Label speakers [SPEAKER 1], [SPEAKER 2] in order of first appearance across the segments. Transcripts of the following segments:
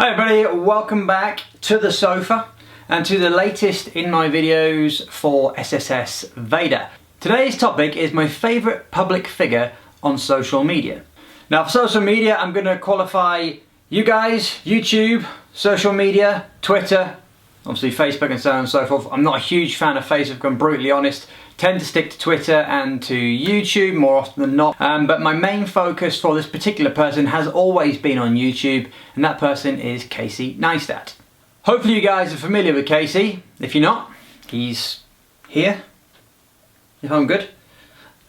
[SPEAKER 1] Hi everybody, welcome back to the sofa and to the latest in my videos for SSSVEDA. Today's topic is my favourite public figure on social media. Now for social media I'm going to qualify you guys, YouTube, social media, Twitter, obviously Facebook and so on and so forth. I'm not a huge fan of Facebook, I'm brutally honest. Tend to stick to Twitter and to YouTube more often than not, but my main focus for this particular person has always been on YouTube, and that person is Casey Neistat. Hopefully you guys are familiar with Casey. If you're not, he's here, if I'm good.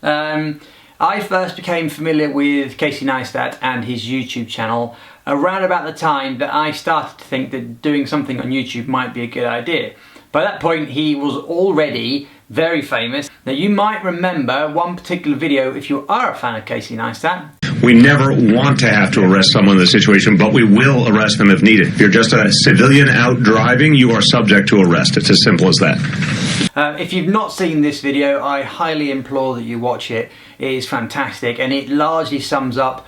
[SPEAKER 1] I first became familiar with Casey Neistat and his YouTube channel around about the time that I started to think that doing something on YouTube might be a good idea. By that point he was already very famous. Now you might remember one particular video if you are a fan of Casey Neistat.
[SPEAKER 2] We never want to have to arrest someone in this situation, but we will arrest them if needed. If you're just a civilian out driving, you are subject to arrest. It's as simple as that.
[SPEAKER 1] If you've not seen this video, I highly implore that you watch it. It is fantastic and it largely sums up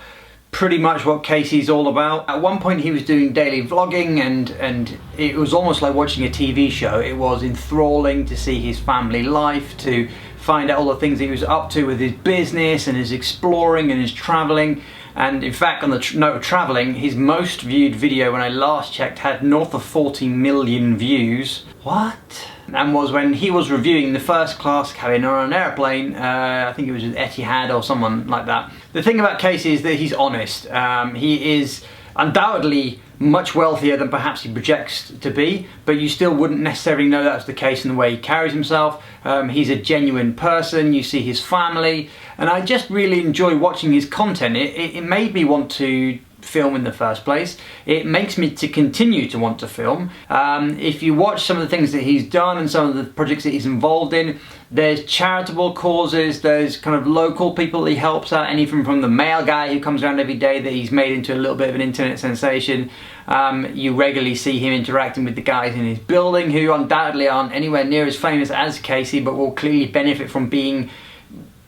[SPEAKER 1] pretty much what Casey's all about. At one point he was doing daily vlogging and it was almost like watching a TV show. It was enthralling to see his family life, to find out all the things he was up to with his business and his exploring and his travelling. And in fact, on the note of travelling, his most viewed video when I last checked had north of 40 million views. What? And was when he was reviewing the first class cabin on an airplane. I think it was with Etihad or someone like that. The thing about Casey is that he's honest. He is undoubtedly much wealthier than perhaps he projects to be, but you still wouldn't necessarily know that's the case in the way he carries himself. He's a genuine person, you see his family, and I just really enjoy watching his content. It made me want to film in the first place. It makes me to continue to want to film. If you watch some of the things that he's done and some of the projects that he's involved in, there's charitable causes, there's kind of local people that he helps out, anything from the mail guy who comes around every day that he's made into a little bit of an internet sensation. You regularly see him interacting with the guys in his building who undoubtedly aren't anywhere near as famous as Casey, but will clearly benefit from being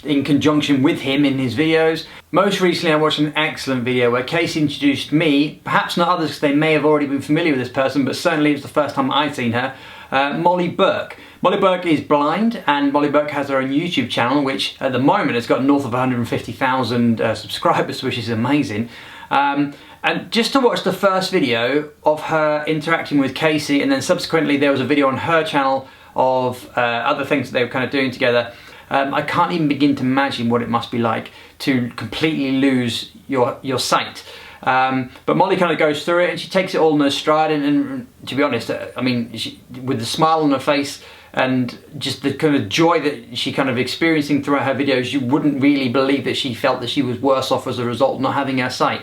[SPEAKER 1] in conjunction with him in his videos. Most recently I watched an excellent video where Casey introduced me, perhaps not others because they may have already been familiar with this person, but certainly it was the first time I'd seen her, Molly Burke. Molly Burke is blind and Molly Burke has her own YouTube channel which at the moment has got north of 150,000 subscribers, which is amazing. And just to watch the first video of her interacting with Casey, and then subsequently there was a video on her channel of other things that they were kind of doing together. I can't even begin to imagine what it must be like to completely lose your sight. But Molly kind of goes through it and she takes it all in her stride, and to be honest, I mean, with the smile on her face and just the kind of joy that she kind of experiencing throughout her videos, you wouldn't really believe that she felt that she was worse off as a result of not having her sight.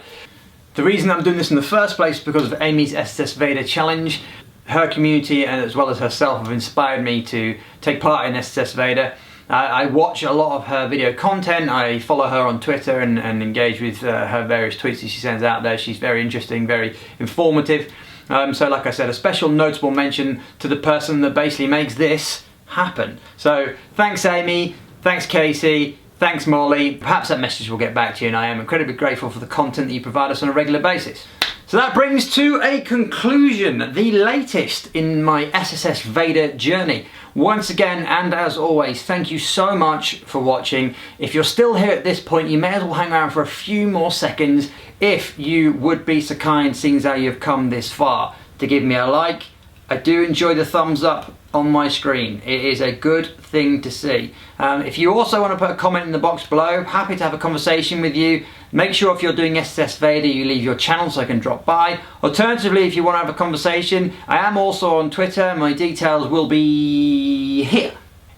[SPEAKER 1] The reason I'm doing this in the first place is because of Amy's SSSVEDA challenge. Her community and as well as herself have inspired me to take part in SSSVEDA. I watch a lot of her video content. I follow her on Twitter and engage with her various tweets that she sends out there. She's very interesting, very informative. So like I said, a special notable mention to the person that basically makes this happen. So thanks Amy, thanks Casey, thanks Molly. Perhaps that message will get back to you, and I am incredibly grateful for the content that you provide us on a regular basis. So that brings to a conclusion the latest in my SSSVEDA journey. Once again, and as always, thank you so much for watching. If you're still here at this point, you may as well hang around for a few more seconds if you would be so kind, seeing as how you've come this far, to give me a like. I do enjoy the thumbs up on my screen. It is a good thing to see. If you also want to put a comment in the box below, happy to have a conversation with you. Make sure if you're doing SSSVEDA you leave your channel so I can drop by. Alternatively, if you want to have a conversation, I am also on Twitter. My details will be here.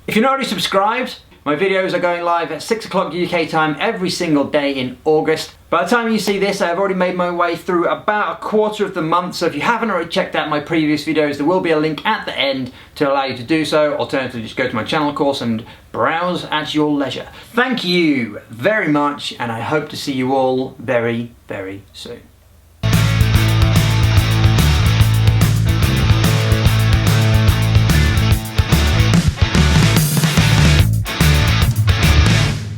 [SPEAKER 1] If you're not already subscribed, my videos are going live at 6 o'clock UK time every single day in August. By the time you see this, I've already made my way through about a quarter of the month, so if you haven't already checked out my previous videos, there will be a link at the end to allow you to do so. Alternatively, just go to my channel, of course, and browse at your leisure. Thank you very much, and I hope to see you all very, very soon.